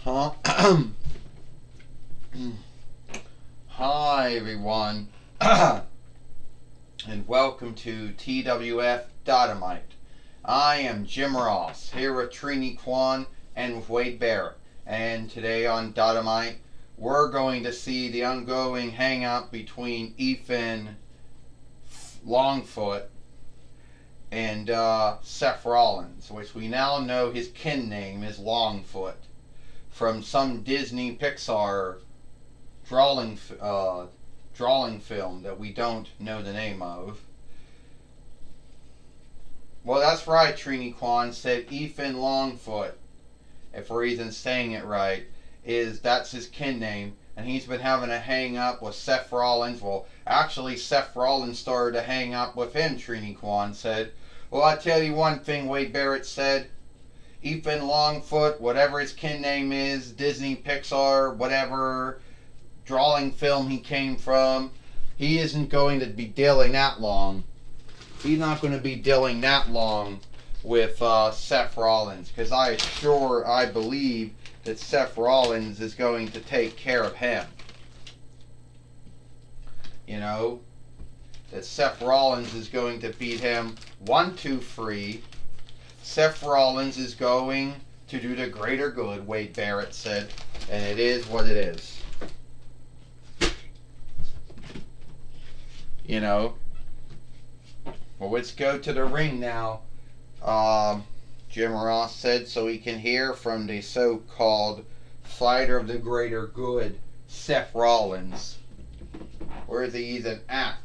Huh? Hi, everyone, and welcome to TWF Dynamite. I am Jim Ross, here with Trini Kwan and with Wade Barrett. And today on Dynamite, we're going to see the ongoing hangout between Ethan Longfoot and Seth Rollins, which we now know his kin name is Longfoot, from some Disney Pixar drawing film that we don't know the name of. Well, that's right, Trini Kwan said Ethan Longfoot, if we're even saying it right, that's his kin name, and he's been having a hang up with Seth Rollins. Well, actually, Seth Rollins started to hang up with him, Trini Kwan said. Well, I tell you one thing, Wade Barrett said. Ethan Longfoot, whatever his kin name is, Disney, Pixar, whatever drawing film he came from, he isn't going to be dealing that long. He's not going to be dealing that long with Seth Rollins, because I believe that Seth Rollins is going to take care of him. You know, that Seth Rollins is going to beat him 1-2-3. Seth Rollins is going to do the greater good, Wade Barrett said, and it is what it is. You know. Well, let's go to the ring now. Jim Ross said, so we can hear from the so-called fighter of the greater good, Seth Rollins. Where is he even at?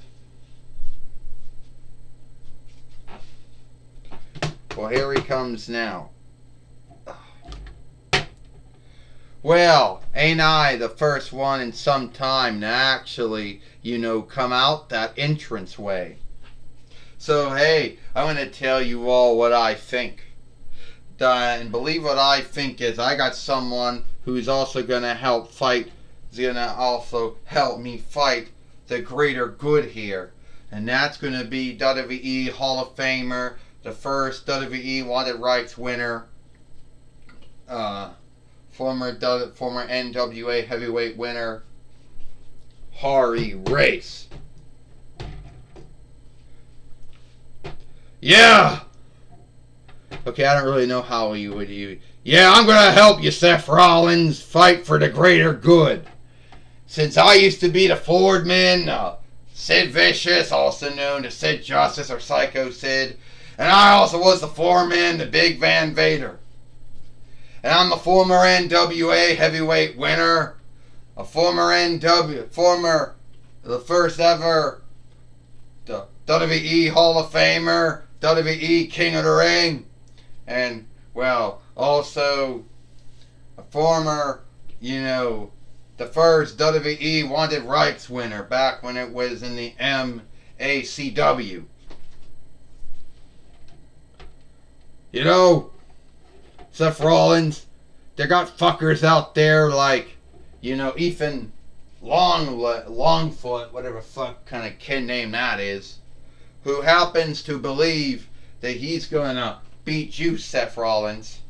Well, here he comes now. Well, ain't I the first one in some time to actually, come out that entrance way? So, hey, I'm going to tell you all what I think. And believe what I think is I got someone who's also going to help fight, is going to also help me fight the greater good here. And that's going to be WWE Hall of Famer, the first WWE Wanted Rights winner, former NWA heavyweight winner, Harley Race. Yeah! Okay, I don't really know how you would use. Yeah, I'm gonna help you, Seth Rollins, fight for the greater good. Since I used to be the Ford Man, Sid Vicious, also known as Sid Justice or Psycho Sid, and I also was the foreman, the Big Van Vader. And I'm a former NWA heavyweight winner, the first ever the WWE Hall of Famer, WWE King of the Ring, and, well, also a former, the first WWE Wanted Rights winner back when it was in the MACW. Seth Rollins, they got fuckers out there like, Ethan Longfoot, whatever fuck kind of kid name that is, who happens to believe that he's gonna beat you, Seth Rollins.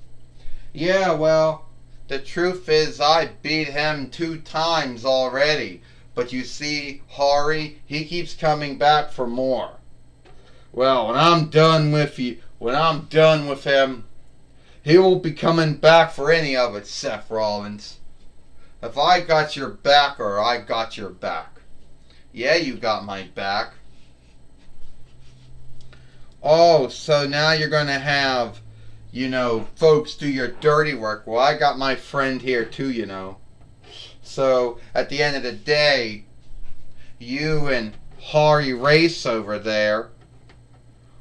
Yeah, well, the truth is I beat him 2 times already. But you see, Hari, he keeps coming back for more. Well, when I'm done with him, he won't be coming back for any of it, Seth Rollins. If I got your back, or I got your back. Yeah, you got my back. Oh, so now you're going to have, folks do your dirty work. Well, I got my friend here too, So, at the end of the day, you and Harley Race over there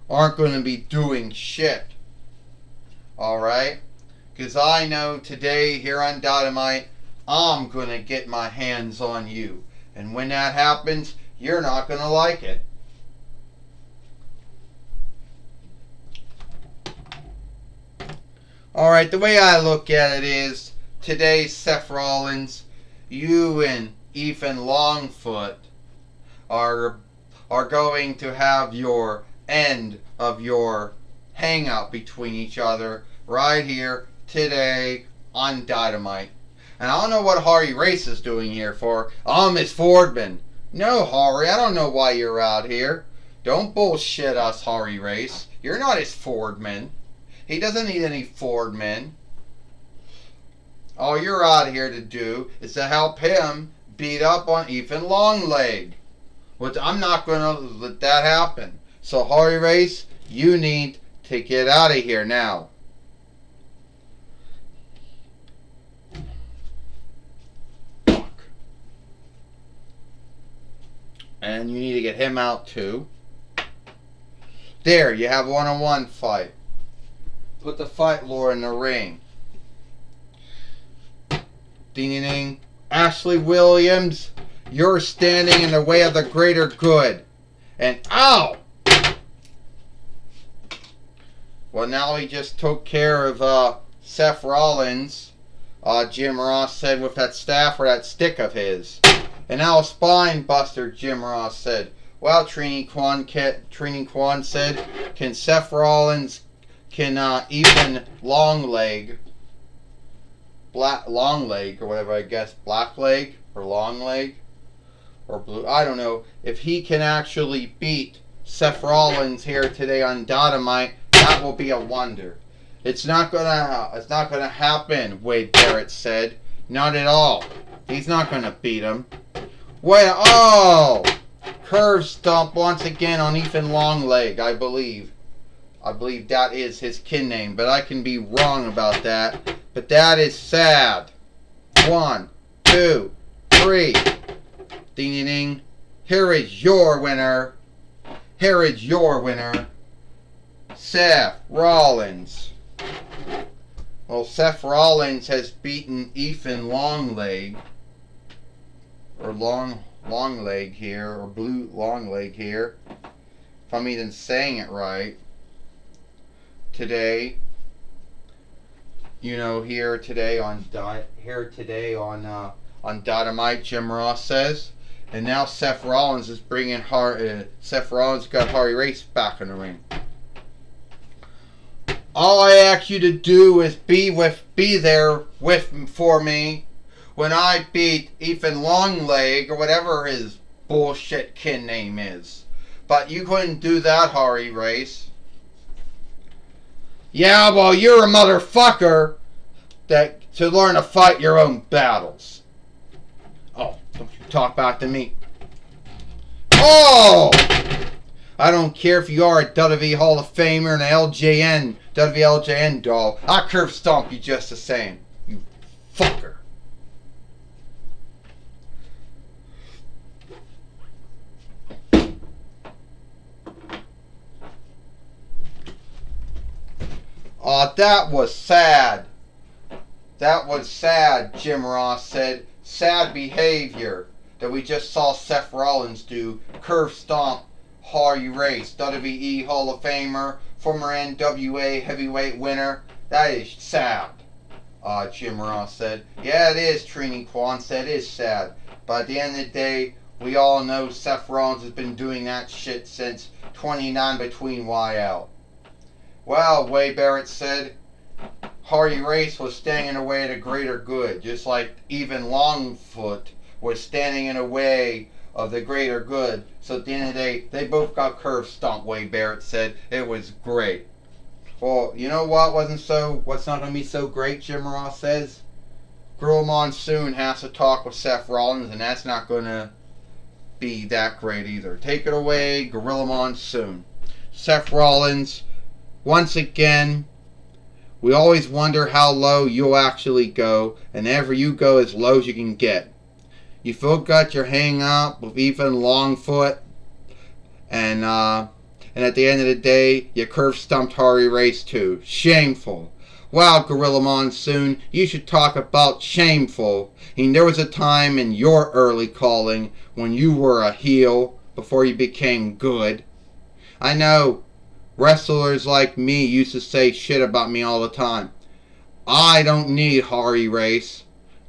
aren't going to be doing shit. Alright? Because I know today here on Dynamite, I'm going to get my hands on you. And when that happens, you're not going to like it. Alright, the way I look at it is, today, Seth Rollins, you and Ethan Longfoot are going to have your end of your hangout between each other right here today on Dynamite. And I don't know what Harry Race is doing here for. I'm his Fordman. No, Harry, I don't know why you're out here. Don't bullshit us, Harry Race. You're not his Fordman. He doesn't need any Fordmen. All you're out here to do is to help him beat up on Ethan Longleg. Which I'm not going to let that happen. So, Harry Race, you need to get out of here now. And you need to get him out too. There, you have a one-on-one fight. Put the fight lore in the ring. Ding-ding-ding. Ashley Williams, you're standing in the way of the greater good. And ow! Well, now he just took care of Seth Rollins. Jim Ross said with that staff or that stick of his. And now a spine buster, Jim Ross said. Well, Trini Kwan said, can Seth Rollins, can Ethan Longleg, or whatever, I guess, black leg or long leg or blue, I don't know, if he can actually beat Seth Rollins here today on Dynamite, that will be a wonder. It's not gonna happen, Wade Barrett said. Not at all. He's not gonna beat him. Well, oh! Curve stomp once again on Ethan Longleg, I believe. I believe that is his kin name, but I can be wrong about that. But that is sad. 1, 2, 3. Ding ding ding. Here is your winner. Here is your winner. Seth Rollins. Well, Seth Rollins has beaten Ethan Longleg. Or long leg here, or blue long leg here, if I'm even saying it right, today, you know, here today on Dynamite, Jim Ross says, and now Seth Rollins is bringing Seth Rollins got Harry Race back in the ring. All I ask you to do is be there for me when I beat Ethan Longleg, or whatever his bullshit kin name is. But you couldn't do that, Harry Race. Yeah, well, you're a motherfucker that to learn to fight your own battles. Oh, don't you talk back to me. Oh! I don't care if you are a WWE Hall of Famer and an WLJN doll. I curve stomp you just the same. You fucker. That was sad. That was sad, Jim Ross said. Sad behavior that we just saw Seth Rollins do. Curve stomp Harry Race, WWE Hall of Famer, former NWA heavyweight winner. That is sad, Jim Ross said. Yeah, it is, Trini Kwan said. It is sad. But at the end of the day, we all know Seth Rollins has been doing that shit since 29 between Y out. Well, Wade Barrett said, Hardy Race was standing in the way of the greater good, just like even Longfoot was standing in the way of the greater good. So at the end of the day, they both got curve stomped, Wade Barrett said. It was great. Well, you know what what's not going to be so great, Jim Ross says? Gorilla Monsoon has to talk with Seth Rollins, and that's not going to be that great either. Take it away, Gorilla Monsoon. Seth Rollins, once again, we always wonder how low you'll actually go, and ever you go as low as you can get. You got your hang up with Ethan Longfoot, and at the end of the day, you curve stumped Hardy Race too. Shameful. Wow, Gorilla Monsoon, you should talk about shameful. And there was a time in your early calling when you were a heel before you became good. I know wrestlers like me used to say shit about me all the time. I don't need Hardy Race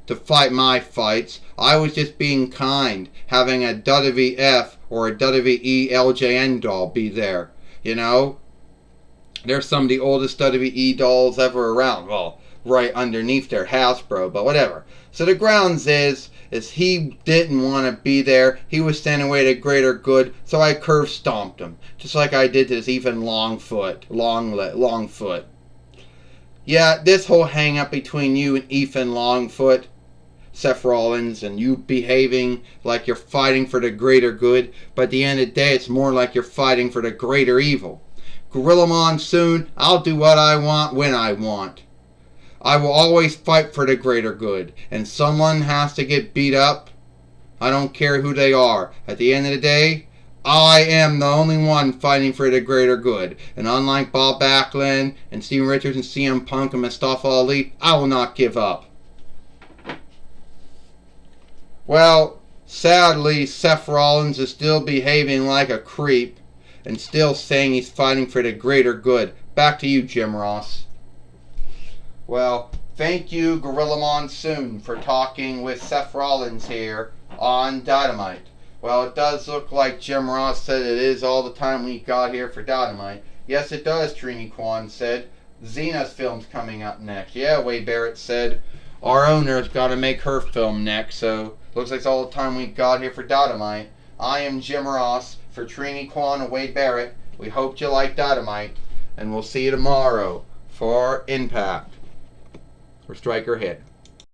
to fight my fights. I was just being kind, having a WWF or a WWE LJN doll be there, you know? They're some of the oldest WWE dolls ever around. Well, right underneath their house, bro. But whatever. So the grounds is he didn't want to be there. He was standing away to greater good, so I curve stomped him, just like I did to this Ethan Longfoot. Yeah, this whole hang up between you and Ethan Longfoot, Seth Rollins, and you behaving like you're fighting for the greater good, but at the end of the day, it's more like you're fighting for the greater evil. Gorilla Monsoon, I'll do what I want when I want. I will always fight for the greater good, and someone has to get beat up. I don't care who they are. At the end of the day, I am the only one fighting for the greater good. And unlike Bob Backlund and Steven Richards and CM Punk and Mustafa Ali, I will not give up. Well, sadly, Seth Rollins is still behaving like a creep and still saying he's fighting for the greater good. Back to you, Jim Ross. Well, thank you, Gorilla Monsoon, for talking with Seth Rollins here on Dynamite. Well, it does look like Jim Ross said it is all the time we got here for Dynamite. Yes, it does, Trini Kwan said. Xena's film's coming up next. Yeah, Wade Barrett said our owner's got to make her film next, so looks like it's all the time we got here for Dynamite. I am Jim Ross for Trini Kwan and Wade Barrett. We hope you like Dynamite, and we'll see you tomorrow for Impact. Or Striker Hit.